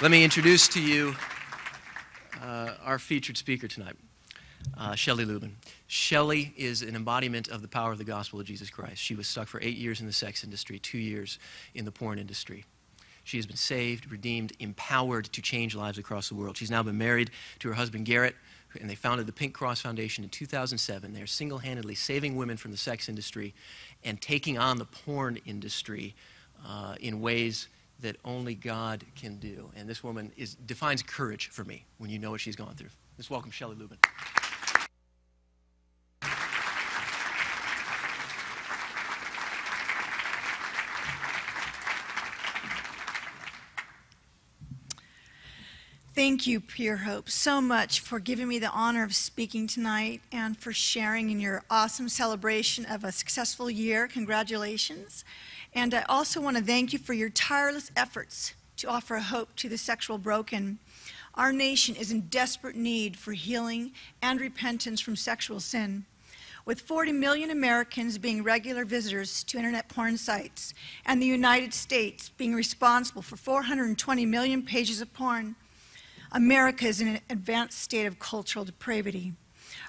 Let me introduce to you our featured speaker tonight, Shelley Lubben. Shelley is an embodiment of the power of the gospel of Jesus Christ. She was stuck for 8 years in the sex industry, 2 years in the porn industry. She has been saved, redeemed, empowered to change lives across the world. She's now been married to her husband, Garrett, and they founded the Pink Cross Foundation in 2007. They're single-handedly saving women from the sex industry and taking on the porn industry in ways that only God can do. And this woman defines courage for me when you know what she's gone through. Let's welcome Shelley Lubben. Thank you, pureHOPE, so much for giving me the honor of speaking tonight and for sharing in your awesome celebration of a successful year. Congratulations. And I also want to thank you for your tireless efforts to offer hope to the sexual broken. Our nation is in desperate need for healing and repentance from sexual sin. With 40 million Americans being regular visitors to internet porn sites and the United States being responsible for 420 million pages of porn, America is in an advanced state of cultural depravity.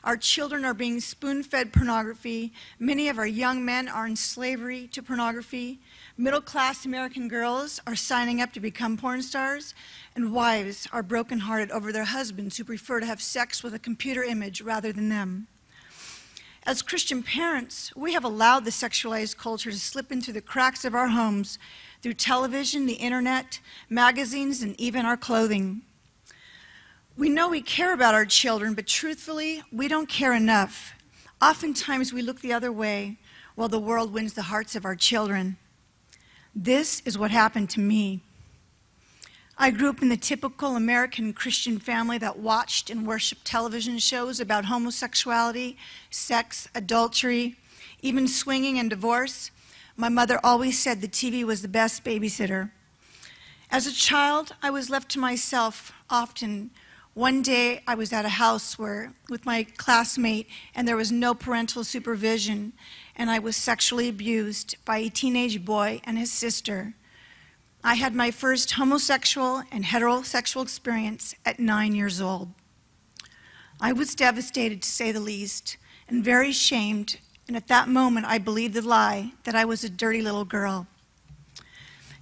Our children are being spoon-fed pornography. Many of our young men are in slavery to pornography. Middle-class American girls are signing up to become porn stars, and wives are brokenhearted over their husbands who prefer to have sex with a computer image rather than them. As Christian parents, we have allowed the sexualized culture to slip into the cracks of our homes through television, the internet, magazines, and even our clothing. We know we care about our children, but truthfully, we don't care enough. Oftentimes, we look the other way while the world wins the hearts of our children. This is what happened to me. I grew up in the typical American Christian family that watched and worshiped television shows about homosexuality, sex, adultery, even swinging and divorce. My mother always said the TV was the best babysitter. As a child, I was left to myself often. One day, I was at a house with my classmate, and there was no parental supervision, and I was sexually abused by a teenage boy and his sister. I had my first homosexual and heterosexual experience at 9 years old. I was devastated, to say the least, and very shamed, and at that moment, I believed the lie that I was a dirty little girl.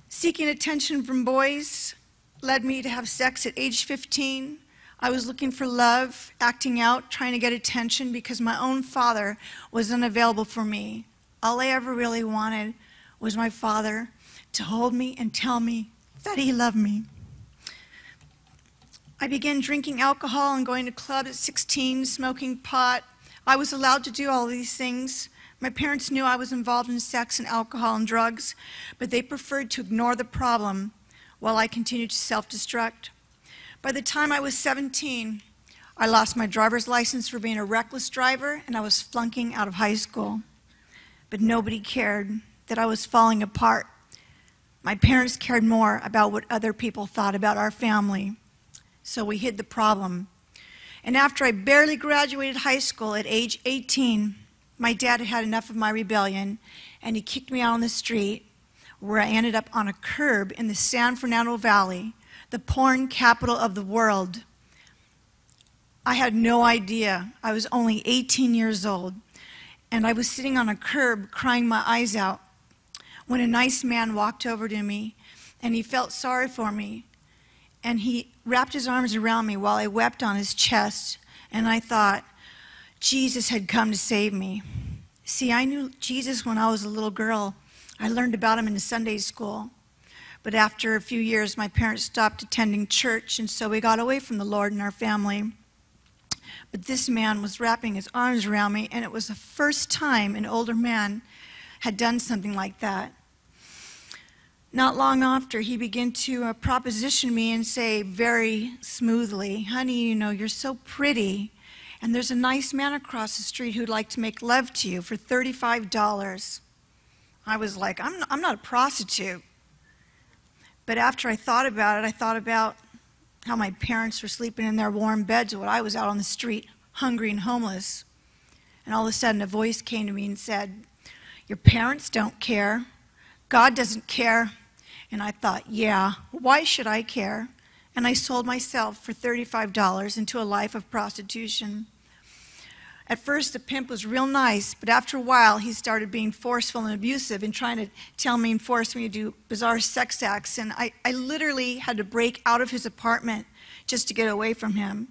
Seeking attention from boys led me to have sex at age 15. I was looking for love, acting out, trying to get attention because my own father was unavailable for me. All I ever really wanted was my father to hold me and tell me that he loved me. I began drinking alcohol and going to clubs at 16, smoking pot. I was allowed to do all these things. My parents knew I was involved in sex and alcohol and drugs, but they preferred to ignore the problem while I continued to self-destruct. By the time I was 17, I lost my driver's license for being a reckless driver, and I was flunking out of high school. But nobody cared that I was falling apart. My parents cared more about what other people thought about our family, so we hid the problem. And after I barely graduated high school at age 18, my dad had enough of my rebellion, and he kicked me out on the street, where I ended up on a curb in the San Fernando Valley, the porn capital of the world. I had no idea. I was only 18 years old, and I was sitting on a curb crying my eyes out when a nice man walked over to me, and he felt sorry for me, and he wrapped his arms around me while I wept on his chest, and I thought Jesus had come to save me. See, I knew Jesus when I was a little girl. I learned about him in Sunday school. But after a few years, my parents stopped attending church, and so we got away from the Lord and our family. But this man was wrapping his arms around me, and it was the first time an older man had done something like that. Not long after, he began to proposition me and say very smoothly, "Honey, you know, you're so pretty, and there's a nice man across the street who'd like to make love to you for $35. I was like, I'm not a prostitute. But after I thought about it, I thought about how my parents were sleeping in their warm beds while I was out on the street, hungry and homeless. And all of a sudden, a voice came to me and said, "Your parents don't care. God doesn't care." And I thought, yeah, why should I care? and I sold myself for $35 into a life of prostitution. At first, the pimp was real nice, but after a while, he started being forceful and abusive and trying to tell me and force me to do bizarre sex acts. And I literally had to break out of his apartment just to get away from him.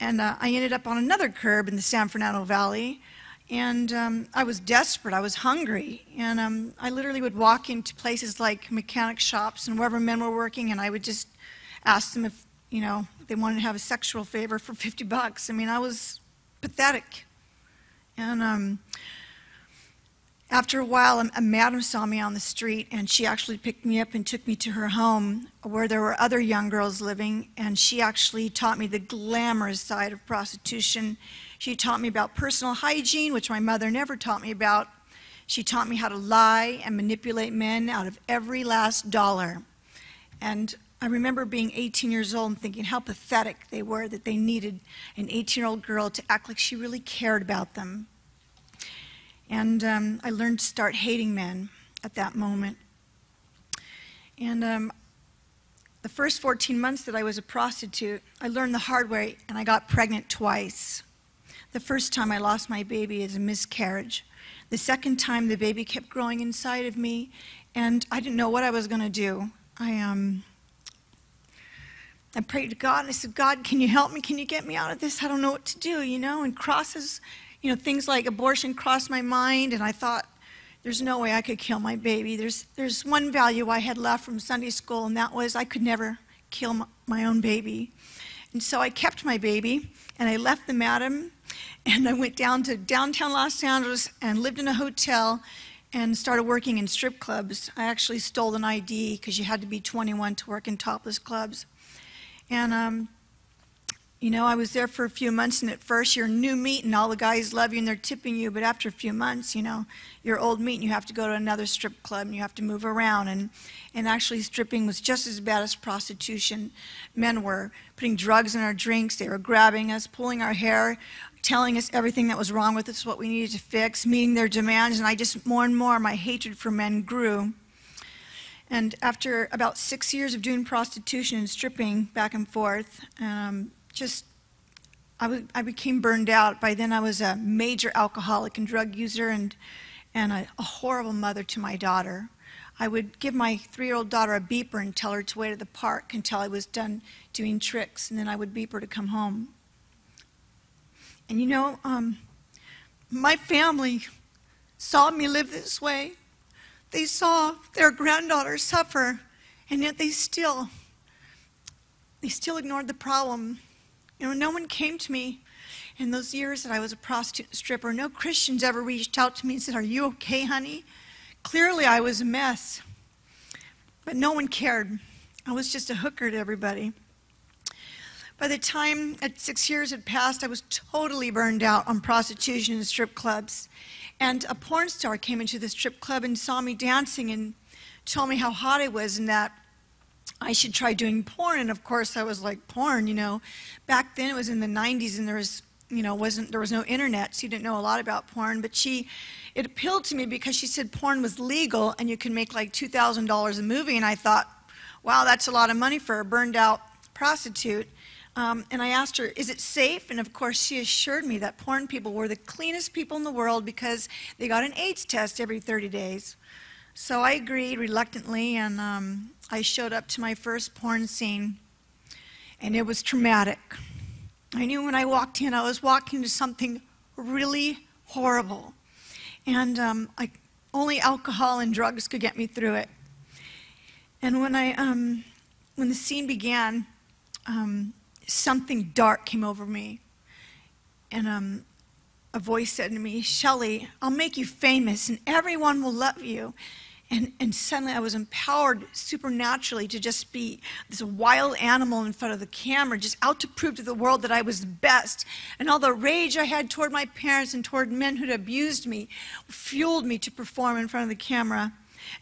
And I ended up on another curb in the San Fernando Valley. And I was desperate. I was hungry. And I literally would walk into places like mechanic shops and wherever men were working, and I would just ask them if, they wanted to have a sexual favor for $50. I mean, I was pathetic. And after a while, a madam saw me on the street, and she actually picked me up and took me to her home where there were other young girls living, and she actually taught me the glamorous side of prostitution. She taught me about personal hygiene, which my mother never taught me about. She taught me how to lie and manipulate men out of every last dollar. And I remember being 18 years old and thinking how pathetic they were, that they needed an 18-year-old girl to act like she really cared about them. And I learned to start hating men at that moment. And the first 14 months that I was a prostitute, I learned the hard way, and I got pregnant twice. The first time I lost my baby as a miscarriage. The second time the baby kept growing inside of me, and I didn't know what I was going to do. I prayed to God, and I said, God, can you help me? Can you get me out of this? I don't know what to do, And crosses, things like abortion crossed my mind, and I thought, there's no way I could kill my baby. There's one value I had left from Sunday school, and that was I could never kill my own baby. And so I kept my baby, and I left the madam, and I went down to downtown Los Angeles and lived in a hotel and started working in strip clubs. I actually stole an ID because you had to be 21 to work in topless clubs. And, I was there for a few months, and at first you're new meat, and all the guys love you, and they're tipping you, but after a few months, you're old meat, and you have to go to another strip club, and you have to move around, and actually stripping was just as bad as prostitution. Men were putting drugs in our drinks, they were grabbing us, pulling our hair, telling us everything that was wrong with us, what we needed to fix, meeting their demands, and I just, more and more, my hatred for men grew. And after about 6 years of doing prostitution and stripping back and forth, I became burned out. By then I was a major alcoholic and drug user and a horrible mother to my daughter. I would give my 3-year-old daughter a beeper and tell her to wait at the park until I was done doing tricks, and then I would beep her to come home. And my family saw me live this way. They saw their granddaughter suffer, and yet they still ignored the problem. No one came to me in those years that I was a prostitute and stripper. No Christians ever reached out to me and said, "Are you okay, honey?" Clearly, I was a mess, but no one cared. I was just a hooker to everybody. By the time 6 years had passed, I was totally burned out on prostitution and strip clubs. And a porn star came into the strip club and saw me dancing and told me how hot I was and that I should try doing porn. And of course I was like, porn, Back then it was in the 90s and there was no internet, so you didn't know a lot about porn. But it appealed to me because she said porn was legal and you could make like $2,000 a movie. And I thought, wow, that's a lot of money for a burned out prostitute. And I asked her, is it safe? And of course she assured me that porn people were the cleanest people in the world because they got an AIDS test every 30 days. So I agreed reluctantly, and I showed up to my first porn scene, and it was traumatic. I knew when I walked in, I was walking to something really horrible. And only alcohol and drugs could get me through it. And when the scene began, something dark came over me, and a voice said to me, "Shelley, I'll make you famous and everyone will love you." And suddenly I was empowered supernaturally to just be this wild animal in front of the camera, just out to prove to the world that I was the best. And all the rage I had toward my parents and toward men who'd abused me fueled me to perform in front of the camera.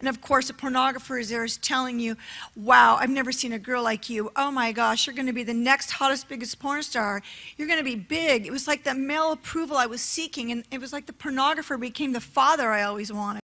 And of course, a pornographer is there is telling you, "Wow, I've never seen a girl like you. Oh my gosh, you're going to be the next hottest, biggest porn star. You're going to be big." It was like the male approval I was seeking, and it was like the pornographer became the father I always wanted.